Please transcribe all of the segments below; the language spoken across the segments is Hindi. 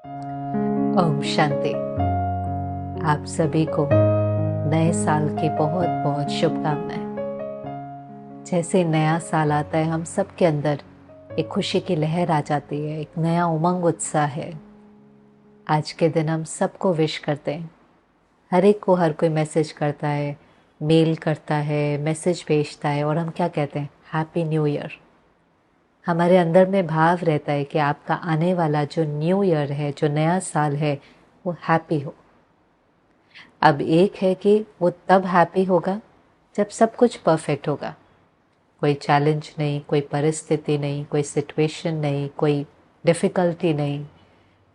ओम शांति। आप सभी को नए साल की बहुत बहुत शुभकामनाएं। जैसे नया साल आता है, हम सब के अंदर एक खुशी की लहर आ जाती है, एक नया उमंग उत्साह है। आज के दिन हम सबको विश करते हैं। हर एक को हर कोई मैसेज करता है, मेल करता है, मैसेज भेजता है, और हम क्या कहते हैं? Happy new year. हमारे अंदर में भाव रहता है कि आपका आने वाला जो न्यू ईयर है, जो नया साल है, वो हैप्पी हो। अब एक है कि वो तब हैप्पी होगा जब सब कुछ परफेक्ट होगा। कोई चैलेंज नहीं, कोई परिस्थिति नहीं, कोई सिचुएशन नहीं, कोई डिफ़िकल्टी नहीं,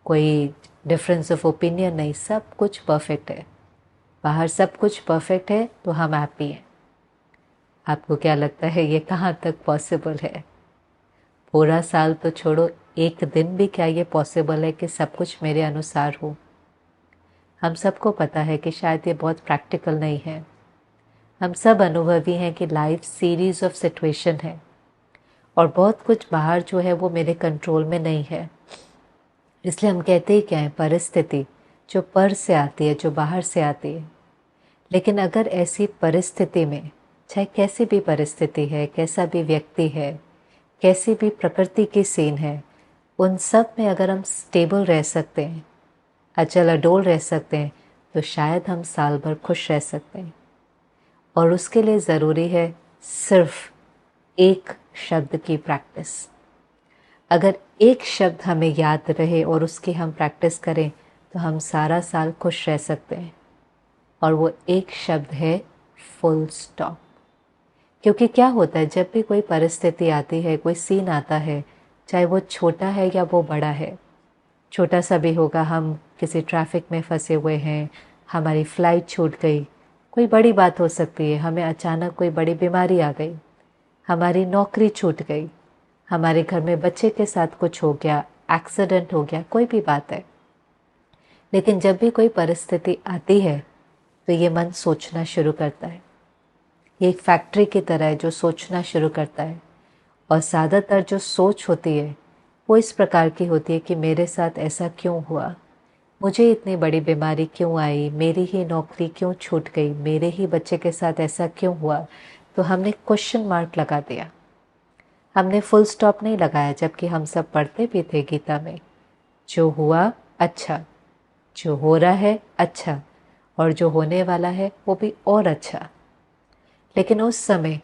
कोई डिफरेंस ऑफ ओपिनियन नहीं, सब कुछ परफेक्ट है। बाहर सब कुछ परफेक्ट है तो हम हैप्पी हैं। आपको क्या लगता है ये कहाँ तक पॉसिबल है? पूरा साल तो छोड़ो, एक दिन भी क्या ये पॉसिबल है कि सब कुछ मेरे अनुसार हो? हम सबको पता है कि शायद ये बहुत प्रैक्टिकल नहीं है। हम सब अनुभवी हैं कि लाइफ सीरीज ऑफ सिचुएशन है और बहुत कुछ बाहर जो है वो मेरे कंट्रोल में नहीं है। इसलिए हम कहते ही क्या है, परिस्थिति जो पर से आती है, जो बाहर से आती है। लेकिन अगर ऐसी परिस्थिति में, चाहे कैसी भी परिस्थिति है, कैसा भी व्यक्ति है, कैसी भी प्रकृति की सीन है, उन सब में अगर हम स्टेबल रह सकते हैं, अचल अडोल रह सकते हैं, तो शायद हम साल भर खुश रह सकते हैं। और उसके लिए ज़रूरी है सिर्फ एक शब्द की प्रैक्टिस। अगर एक शब्द हमें याद रहे और उसकी हम प्रैक्टिस करें तो हम सारा साल खुश रह सकते हैं। और वो एक शब्द है फुल स्टॉप। क्योंकि क्या होता है, जब भी कोई परिस्थिति आती है, कोई सीन आता है, चाहे वो छोटा है या वो बड़ा है, छोटा सा भी होगा, हम किसी ट्रैफिक में फंसे हुए हैं, हमारी फ़्लाइट छूट गई, कोई बड़ी बात हो सकती है, हमें अचानक कोई बड़ी बीमारी आ गई, हमारी नौकरी छूट गई, हमारे घर में बच्चे के साथ कुछ हो गया, एक्सीडेंट हो गया, कोई भी बात है। लेकिन जब भी कोई परिस्थिति आती है तो ये मन सोचना शुरू करता है। ये एक फैक्ट्री की तरह है जो सोचना शुरू करता है। और ज़्यादातर जो सोच होती है वो इस प्रकार की होती है कि मेरे साथ ऐसा क्यों हुआ, मुझे इतनी बड़ी बीमारी क्यों आई, मेरी ही नौकरी क्यों छूट गई, मेरे ही बच्चे के साथ ऐसा क्यों हुआ। तो हमने क्वेश्चन मार्क लगा दिया, हमने फुल स्टॉप नहीं लगाया। जबकि हम सब पढ़ते भी थे गीता में, जो हुआ अच्छा, जो हो रहा है अच्छा, और जो होने वाला है वो भी और अच्छा। लेकिन उस समय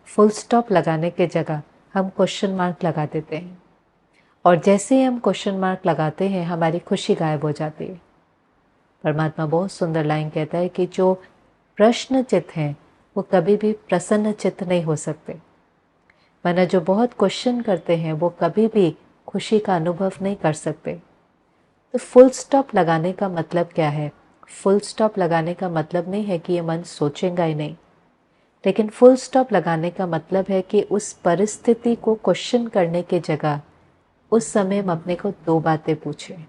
फुल स्टॉप लगाने के जगह हम क्वेश्चन मार्क लगा देते हैं। और जैसे ही हम क्वेश्चन मार्क लगाते हैं, हमारी खुशी गायब हो जाती है। परमात्मा बहुत सुंदर लाइन कहता है कि जो प्रश्नचित्त हैं वो कभी भी प्रसन्न चित्त नहीं हो सकते। वरना जो बहुत क्वेश्चन करते हैं वो कभी भी खुशी का अनुभव नहीं कर सकते। तो फुल स्टॉप लगाने का मतलब क्या है? फुल स्टॉप लगाने का मतलब नहीं है कि ये मन सोचेगा ही नहीं, लेकिन फुल स्टॉप लगाने का मतलब है कि उस परिस्थिति को क्वेश्चन करने के जगह उस समय हम अपने को दो बातें पूछें।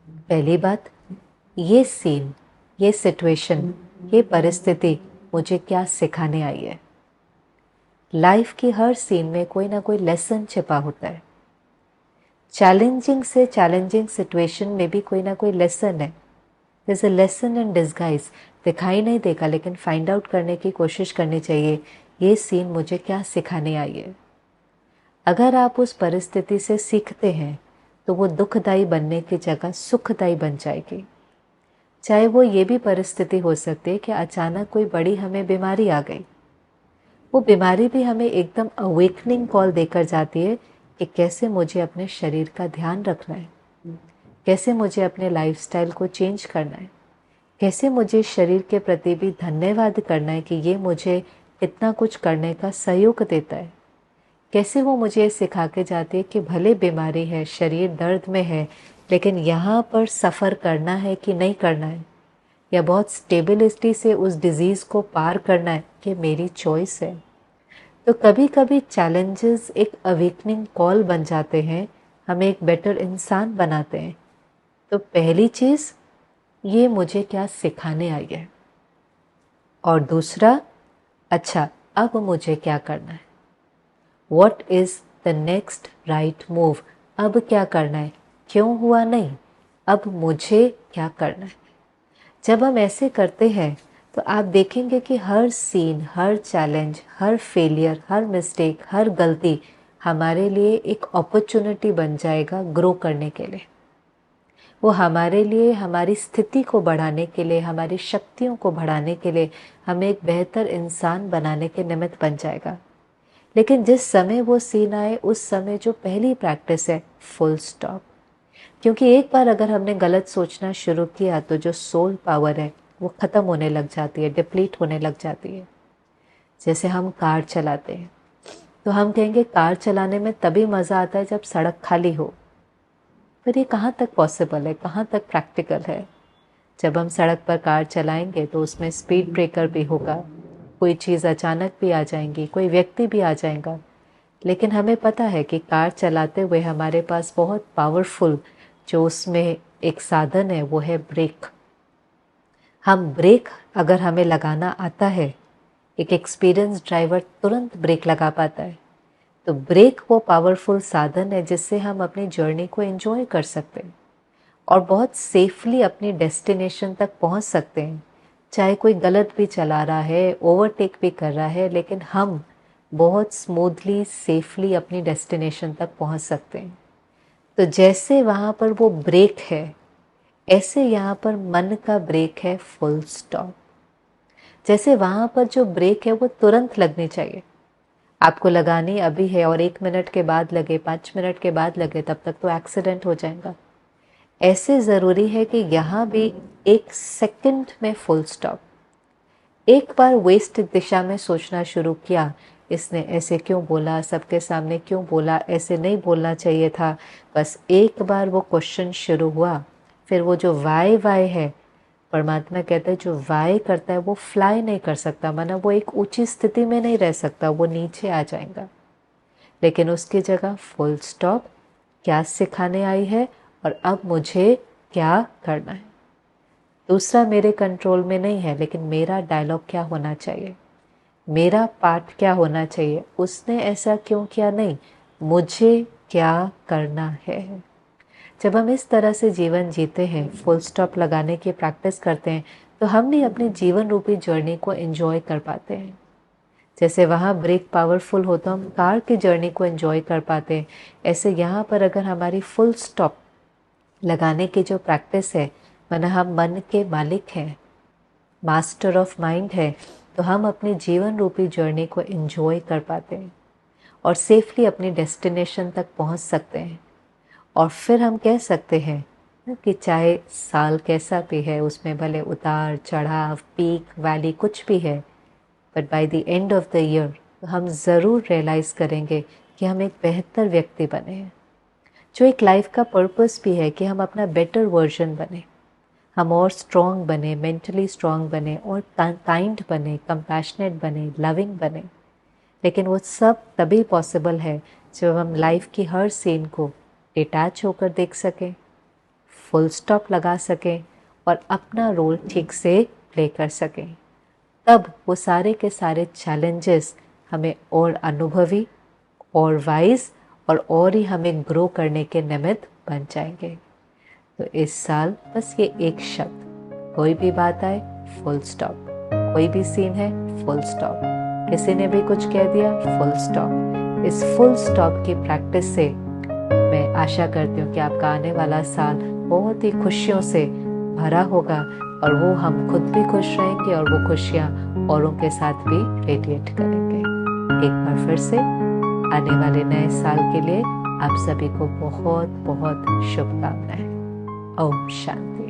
पहली बात, ये सीन, ये सिचुएशन, ये परिस्थिति मुझे क्या सिखाने आई है? लाइफ की हर सीन में कोई ना कोई लेसन छिपा होता है। चैलेंजिंग से चैलेंजिंग सिचुएशन में भी कोई ना कोई लेसन है। There is a lesson in disguise. दिखाई नहीं देगा, लेकिन फाइंड आउट करने की कोशिश करनी चाहिए, ये सीन मुझे क्या सिखाने आई है। अगर आप उस परिस्थिति से सीखते हैं तो वो दुखदाई बनने की जगह सुखदाई बन जाएगी। चाहे वो ये भी परिस्थिति हो सकती है कि अचानक कोई बड़ी हमें बीमारी आ गई। वो बीमारी भी हमें एकदम अवेकनिंग कॉल देकर जाती है कि कैसे मुझे अपने शरीर का ध्यान रखना है, कैसे मुझे अपने लाइफस्टाइल को चेंज करना है, कैसे मुझे शरीर के प्रति भी धन्यवाद करना है कि ये मुझे इतना कुछ करने का सहयोग देता है। कैसे वो मुझे सिखा के जाती है कि भले बीमारी है, शरीर दर्द में है, लेकिन यहाँ पर सफ़र करना है कि नहीं करना है, या बहुत स्टेबिलिटी से उस डिज़ीज़ को पार करना है, कि मेरी चॉइस है। तो कभी कभी चैलेंजेस एक अवेकनिंग कॉल बन जाते हैं, हमें एक बेटर इंसान बनाते हैं। तो पहली चीज़, ये मुझे क्या सिखाने आई है, और दूसरा, अच्छा अब मुझे क्या करना है, what is the next right move, अब क्या करना है। क्यों हुआ नहीं, अब मुझे क्या करना है। जब हम ऐसे करते हैं तो आप देखेंगे कि हर सीन, हर चैलेंज, हर फेलियर, हर मिस्टेक, हर गलती हमारे लिए एक अपॉर्चुनिटी बन जाएगा ग्रो करने के लिए। वो हमारे लिए, हमारी स्थिति को बढ़ाने के लिए, हमारी शक्तियों को बढ़ाने के लिए, हमें एक बेहतर इंसान बनाने के निमित्त बन जाएगा। लेकिन जिस समय वो सीन आए, उस समय जो पहली प्रैक्टिस है, फुल स्टॉप। क्योंकि एक बार अगर हमने गलत सोचना शुरू किया तो जो सोल पावर है वो ख़त्म होने लग जाती है, डिप्लीट होने लग जाती है। जैसे हम कार चलाते हैं तो हम कहेंगे कार चलाने में तभी मज़ा आता है जब सड़क खाली हो। पर ये कहाँ तक पॉसिबल है, कहाँ तक प्रैक्टिकल है? जब हम सड़क पर कार चलाएंगे तो उसमें स्पीड ब्रेकर भी होगा, कोई चीज़ अचानक भी आ जाएंगी, कोई व्यक्ति भी आ जाएगा। लेकिन हमें पता है कि कार चलाते हुए हमारे पास बहुत पावरफुल जो उसमें एक साधन है वो है ब्रेक। हम ब्रेक अगर हमें लगाना आता है, एक एक्सपीरियंस ड्राइवर तुरंत ब्रेक लगा पाता है। तो ब्रेक वो पावरफुल साधन है जिससे हम अपनी जर्नी को एंजॉय कर सकते हैं और बहुत सेफली अपनी डेस्टिनेशन तक पहुंच सकते हैं। चाहे कोई गलत भी चला रहा है, ओवरटेक भी कर रहा है, लेकिन हम बहुत स्मूथली, सेफली अपनी डेस्टिनेशन तक पहुंच सकते हैं। तो जैसे वहाँ पर वो ब्रेक है, ऐसे यहाँ पर मन का ब्रेक है, फुल स्टॉप। जैसे वहाँ पर जो ब्रेक है वो तुरंत लगनी चाहिए। आपको लगानी अभी है और 1 मिनट के बाद लगे, 5 मिनट के बाद लगे, तब तक तो एक्सीडेंट हो जाएगा। ऐसे ज़रूरी है कि यहाँ भी 1 सेकंड में फुल स्टॉप। एक बार वेस्ट दिशा में सोचना शुरू किया, इसने ऐसे क्यों बोला, सबके सामने क्यों बोला, ऐसे नहीं बोलना चाहिए था, बस एक बार वो क्वेश्चन शुरू हुआ, फिर वो जो वाई है, परमात्मा कहता है जो वाई करता है वो फ्लाई नहीं कर सकता, माना वो एक ऊंची स्थिति में नहीं रह सकता, वो नीचे आ जाएगा। लेकिन उसकी जगह फुल स्टॉप, क्या सिखाने आई है और अब मुझे क्या करना है। दूसरा मेरे कंट्रोल में नहीं है, लेकिन मेरा डायलॉग क्या होना चाहिए, मेरा पार्ट क्या होना चाहिए, उसने ऐसा क्यों किया, नहीं, मुझे क्या करना है। जब हम इस तरह से जीवन जीते हैं, फुल स्टॉप लगाने की प्रैक्टिस करते हैं, तो हम भी अपनी जीवन रूपी जर्नी को एंजॉय कर पाते हैं। जैसे वहाँ ब्रेक पावरफुल हो तो हम कार की जर्नी को एंजॉय कर पाते हैं, ऐसे यहाँ पर अगर हमारी फुल स्टॉप लगाने की जो प्रैक्टिस है, माना हम मन के मालिक हैं, मास्टर ऑफ माइंड है, तो हम अपनी जीवन रूपी जर्नी को एंजॉय कर पाते हैं और सेफली अपनी डेस्टिनेशन तक पहुंच सकते हैं। और फिर हम कह सकते हैं कि चाहे साल कैसा भी है, उसमें भले उतार चढ़ाव, पीक वैली कुछ भी है, but by the end of the year हम ज़रूर रियलाइज़ करेंगे कि हम एक बेहतर व्यक्ति बने हैं, जो एक लाइफ का पर्पस भी है कि हम अपना बेटर वर्जन बने, हम और स्ट्रॉन्ग बने, मेंटली स्ट्रॉन्ग बने और काइंड बने, कंपैशनेट बने, लविंग बने। लेकिन वो सब तभी पॉसिबल है जब हम लाइफ की हर सीन को डिटैच होकर देख सकें, फुल स्टॉप लगा सकें और अपना रोल ठीक से प्ले कर सकें। तब वो सारे के सारे चैलेंजेस हमें और अनुभवी और वाइज और ही हमें ग्रो करने के निमित्त बन जाएंगे। तो इस साल बस ये एक शब्द, कोई भी बात आए फुल स्टॉप, कोई भी सीन है फुल स्टॉप, किसी ने भी कुछ कह दिया फुल स्टॉप। इस फुल स्टॉप की प्रैक्टिस से मैं आशा करती हूँ कि आपका आने वाला साल बहुत ही खुशियों से भरा होगा और वो हम खुद भी खुश रहेंगे और वो खुशियाँ औरों के साथ भी रेडिएट करेंगे। एक बार फिर से आने वाले नए साल के लिए आप सभी को बहुत बहुत शुभकामनाएं। ओम शांति।